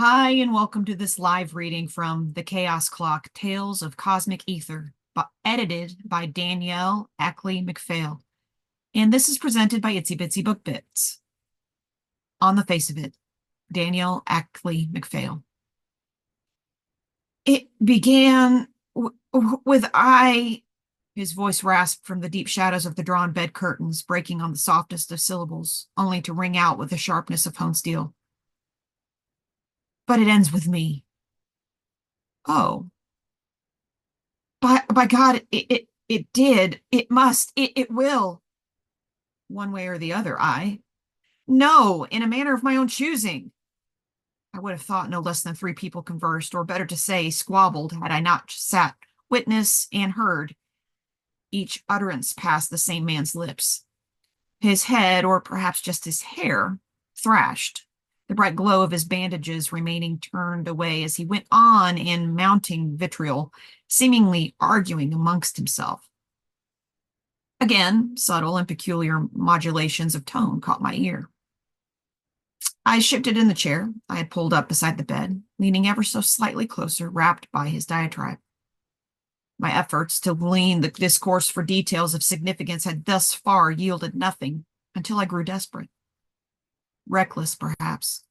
Hi, and welcome to this live reading from The Chaos Clock, Tales of Cosmic Aether, edited by Danielle Ackley-McPhail. And this is presented by Itsy Bitsy Book Bits. On the face of it, Danielle Ackley-McPhail. It began with his voice rasped from the deep shadows of the drawn bed curtains, breaking on the softest of syllables, only to ring out with the sharpness of honed steel. But it ends with me. Oh. By God, it did. It must. It will. One way or the other, No, in a manner of my own choosing. I would have thought no less than 3 people conversed, or better to say, squabbled, had I not sat, witness, and heard each utterance pass the same man's lips. His head, or perhaps just his hair, thrashed, the bright glow of his bandages remaining turned away as he went on in mounting vitriol, seemingly arguing amongst himself. Again, subtle and peculiar modulations of tone caught my ear. I shifted in the chair I had pulled up beside the bed, leaning ever so slightly closer, wrapped by his diatribe. My efforts to glean the discourse for details of significance had thus far yielded nothing until I grew desperate. Reckless, perhaps.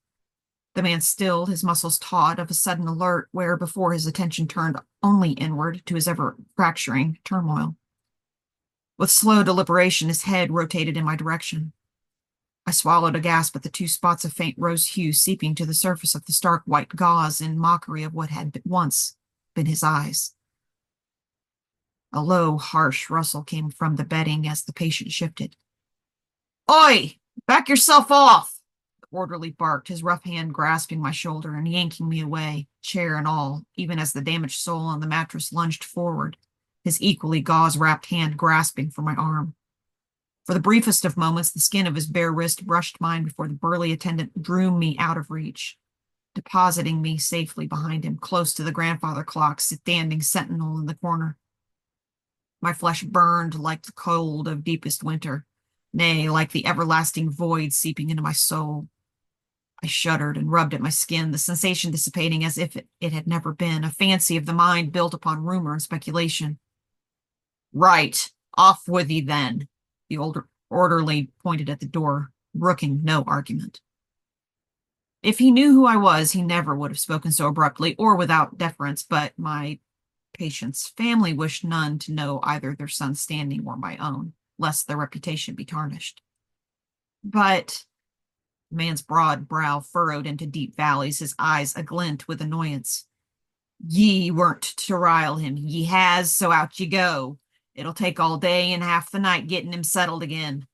The man stilled, his muscles taut, of a sudden alert, where before his attention turned only inward to his ever-fracturing turmoil. With slow deliberation, his head rotated in my direction. I swallowed a gasp at the 2 spots of faint rose hue seeping to the surface of the stark white gauze in mockery of what had once been his eyes. A low, harsh rustle came from the bedding as the patient shifted. "Oi! Back yourself off!" the orderly barked, his rough hand grasping my shoulder and yanking me away, chair and all, even as the damaged soul on the mattress lunged forward, his equally gauze-wrapped hand grasping for my arm. For the briefest of moments, the skin of his bare wrist brushed mine before the burly attendant drew me out of reach, depositing me safely behind him, close to the grandfather clock standing sentinel in the corner. My flesh burned like the cold of deepest winter, nay, like the everlasting void seeping into my soul. I shuddered and rubbed at my skin, the sensation dissipating as if it had never been, a fancy of the mind built upon rumor and speculation. "Right, off with ye then," the older orderly pointed at the door, brooking no argument. If he knew who I was, he never would have spoken so abruptly or without deference, but my patient's family wished none to know either their son's standing or my own, lest their reputation be tarnished. But the man's broad brow furrowed into deep valleys, his eyes aglint with annoyance. "Ye weren't to rile him. Ye has, so out ye go. It'll take all day and half the night getting him settled again."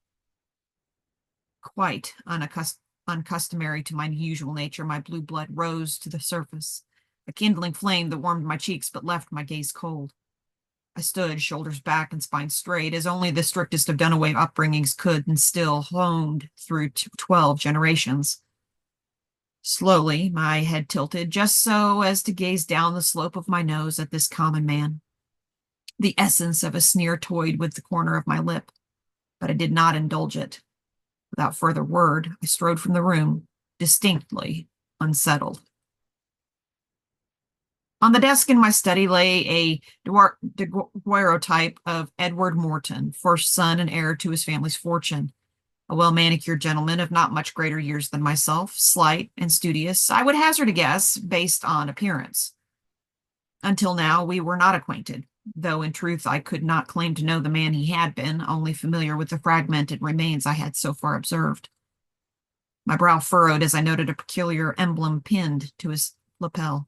Quite uncustomary to my usual nature, my blue blood rose to the surface, a kindling flame that warmed my cheeks but left my gaze cold. I stood, shoulders back and spine straight, as only the strictest of Dunaway upbringings could, and still honed through 12 generations. Slowly, my head tilted, just so as to gaze down the slope of my nose at this common man. The essence of a sneer toyed with the corner of my lip, but I did not indulge it. Without further word, I strode from the room, distinctly unsettled. On the desk in my study lay a daguerreotype of Edward Morton, first son and heir to his family's fortune. A well-manicured gentleman of not much greater years than myself, slight and studious, I would hazard a guess, based on appearance. Until now, we were not acquainted, though in truth I could not claim to know the man he had been, only familiar with the fragmented remains I had so far observed. My brow furrowed as I noted a peculiar emblem pinned to his lapel.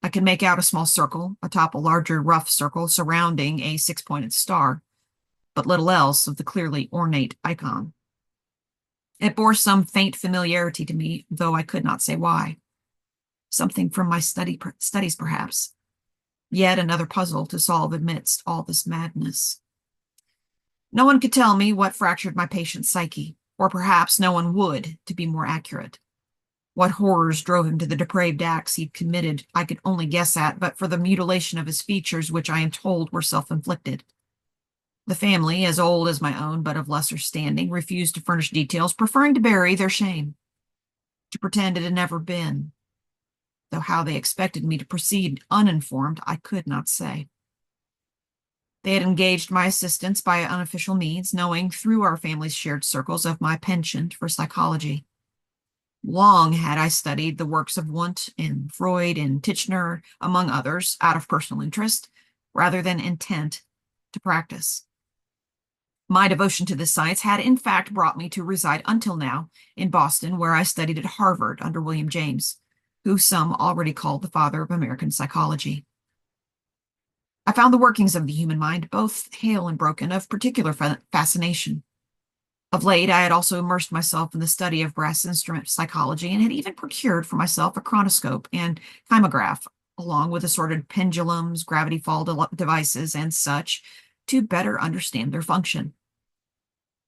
I could make out a small circle atop a larger rough circle surrounding a 6-pointed star, but little else of the clearly ornate icon. It bore some faint familiarity to me, though I could not say why. Something from my studies, perhaps. Yet another puzzle to solve amidst all this madness. No one could tell me what fractured my patient's psyche, or perhaps no one would, to be more accurate. What horrors drove him to the depraved acts he'd committed, I could only guess at, but for the mutilation of his features, which I am told were self-inflicted. The family, as old as my own, but of lesser standing, refused to furnish details, preferring to bury their shame, to pretend it had never been. though how they expected me to proceed uninformed, I could not say. They had engaged my assistance by unofficial means, knowing through our family's shared circles of my penchant for psychology. Long had I studied the works of Wundt and Freud and Titchener, among others, out of personal interest, rather than intent to practice. My devotion to this science had, in fact, brought me to reside until now in Boston, where I studied at Harvard under William James, who some already called the father of American psychology. I found the workings of the human mind, both hale and broken, of particular fascination. Of late, I had also immersed myself in the study of brass instrument psychology and had even procured for myself a chronoscope and kymograph, along with assorted pendulums, gravity fall devices, and such, to better understand their function.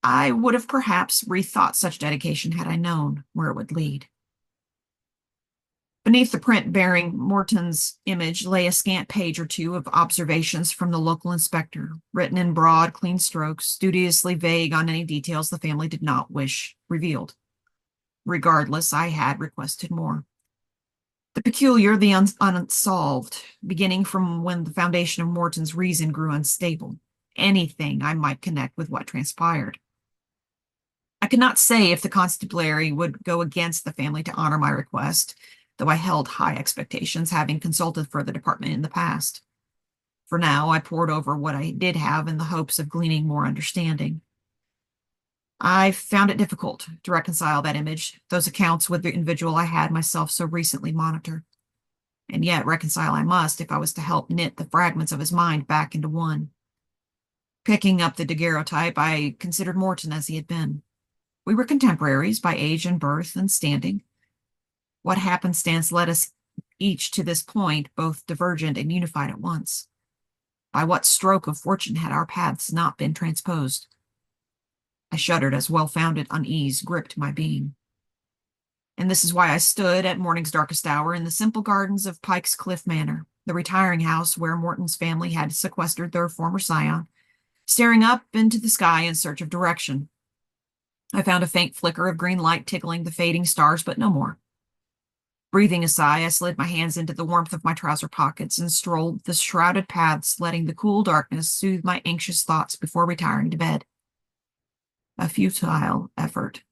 I would have perhaps rethought such dedication had I known where it would lead. Beneath the print bearing Morton's image lay a scant page or two of observations from the local inspector, written in broad, clean strokes, studiously vague on any details the family did not wish revealed. Regardless, I had requested more. The peculiar, the unsolved, beginning from when the foundation of Morton's reason grew unstable, anything I might connect with what transpired. I could not say if the constabulary would go against the family to honor my request, though I held high expectations, having consulted for the department in the past. For now, I pored over what I did have in the hopes of gleaning more understanding. I found it difficult to reconcile that image, those accounts, with the individual I had myself so recently monitored. And yet reconcile I must if I was to help knit the fragments of his mind back into one. Picking up the daguerreotype, I considered Morton as he had been. We were contemporaries by age and birth and standing. What happenstance led us each to this point, both divergent and unified at once? By what stroke of fortune had our paths not been transposed? I shuddered as well-founded unease gripped my being. And this is why I stood at morning's darkest hour in the simple gardens of Pike's Cliff Manor, the retiring house where Morton's family had sequestered their former scion, staring up into the sky in search of direction. I found a faint flicker of green light tickling the fading stars, but no more. Breathing a sigh, I slid my hands into the warmth of my trouser pockets and strolled the shrouded paths, letting the cool darkness soothe my anxious thoughts before retiring to bed. A futile effort.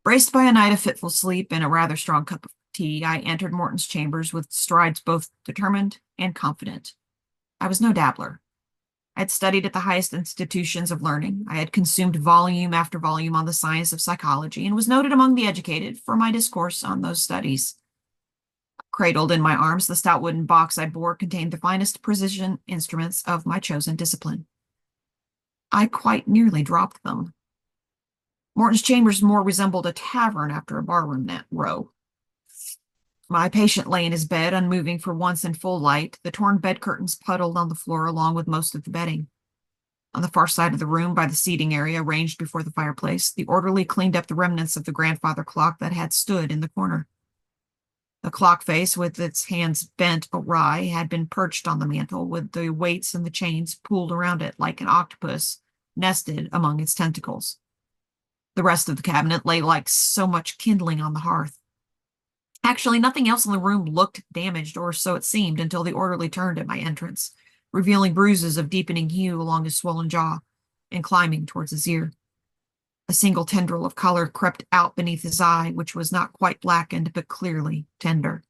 Braced by a night of fitful sleep and a rather strong cup of tea, I entered Morton's chambers with strides both determined and confident. I was no dabbler. I had studied at the highest institutions of learning. I had consumed volume after volume on the science of psychology and was noted among the educated for my discourse on those studies. Cradled in my arms, the stout wooden box I bore contained the finest precision instruments of my chosen discipline. I quite nearly dropped them. Morton's chambers more resembled a tavern after a barroom row. My patient lay in his bed, unmoving for once in full light. The torn bed curtains puddled on the floor along with most of the bedding. On the far side of the room, by the seating area ranged before the fireplace, the orderly cleaned up the remnants of the grandfather clock that had stood in the corner. The clock face, with its hands bent awry, had been perched on the mantel, with the weights and the chains pooled around it like an octopus nested among its tentacles. The rest of the cabinet lay like so much kindling on the hearth. Actually, nothing else in the room looked damaged, or so it seemed, until the orderly turned at my entrance, revealing bruises of deepening hue along his swollen jaw and climbing towards his ear. A single tendril of color crept out beneath his eye, which was not quite blackened, but clearly tender.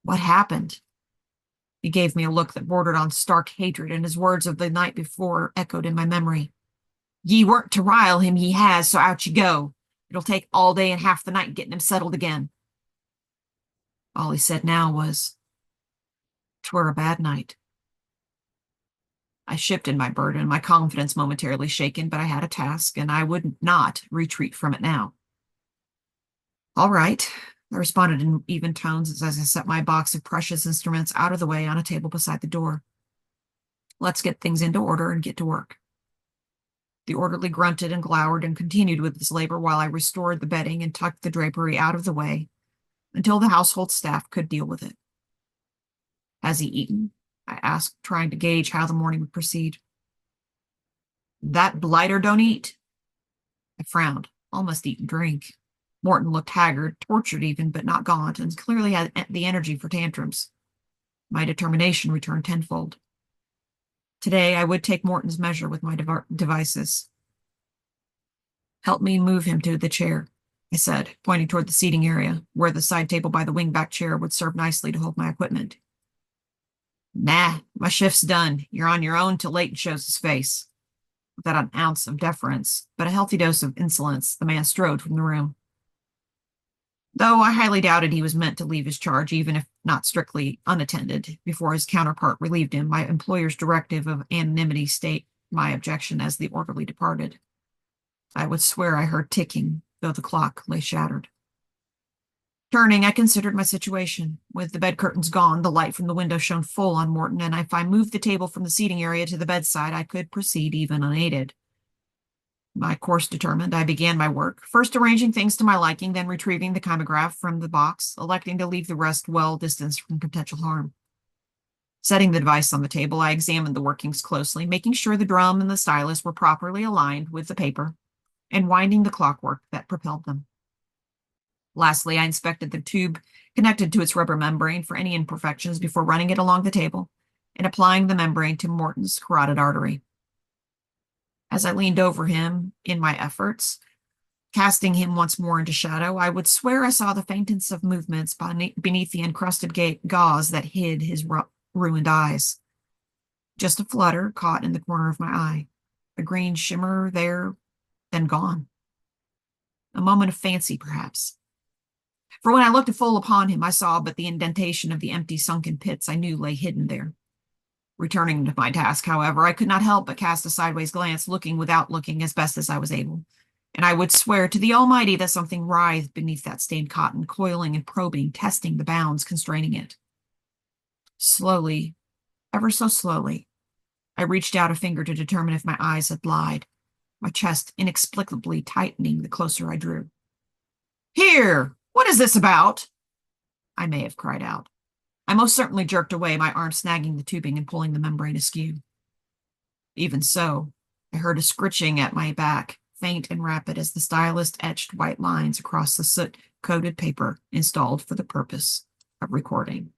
What happened? He gave me a look that bordered on stark hatred, and his words of the night before echoed in my memory. Ye weren't to rile him, he has, so out you go. It'll take all day and half the night getting him settled again. All he said now was, 'Twere a bad night. I shifted my burden, my confidence momentarily shaken, but I had a task, and I would not retreat from it now. All right, I responded in even tones as I set my box of precious instruments out of the way on a table beside the door. Let's get things into order and get to work. The orderly grunted and glowered and continued with his labor while I restored the bedding and tucked the drapery out of the way until the household staff could deal with it. Has he eaten? I asked, trying to gauge how the morning would proceed. That blighter don't eat. I frowned. All must eat and drink. Morton looked haggard, tortured even, but not gaunt, and clearly had the energy for tantrums. My determination returned tenfold. Today, I would take Morton's measure with my devices. Help me move him to the chair, I said, pointing toward the seating area, where the side table by the wing-back chair would serve nicely to hold my equipment. Nah, my shift's done. You're on your own till Leighton shows his face. Without an ounce of deference, but a healthy dose of insolence, the man strode from the room. Though I highly doubted he was meant to leave his charge, even if not strictly unattended, before his counterpart relieved him, my employer's directive of anonymity state my objection as the orderly departed. I would swear I heard ticking, though the clock lay shattered. Turning, I considered my situation. With the bed curtains gone, the light from the window shone full on Morton, and if I moved the table from the seating area to the bedside, I could proceed even unaided. My course determined, I began my work, first arranging things to my liking, then retrieving the chimograph from the box, electing to leave the rest well distanced from potential harm. Setting the device on the table, I examined the workings closely, making sure the drum and the stylus were properly aligned with the paper, and winding the clockwork that propelled them. Lastly, I inspected the tube connected to its rubber membrane for any imperfections before running it along the table and applying the membrane to Morton's carotid artery. As I leaned over him in my efforts, casting him once more into shadow, I would swear I saw the faintest of movements beneath the encrusted gauze that hid his ruined eyes. Just a flutter caught in the corner of my eye, a green shimmer there, then gone. A moment of fancy, perhaps. For when I looked full upon him, I saw but the indentation of the empty sunken pits I knew lay hidden there. Returning to my task, however, I could not help but cast a sideways glance, looking without looking as best as I was able, and I would swear to the Almighty that something writhed beneath that stained cotton, coiling and probing, testing the bounds constraining it. Slowly, ever so slowly, I reached out a finger to determine if my eyes had lied, my chest inexplicably tightening the closer I drew. "Here! What is this about?" I may have cried out. I most certainly jerked away, my arm snagging the tubing and pulling the membrane askew. Even so, I heard a scritching at my back, faint and rapid as the stylist etched white lines across the soot-coated paper installed for the purpose of recording.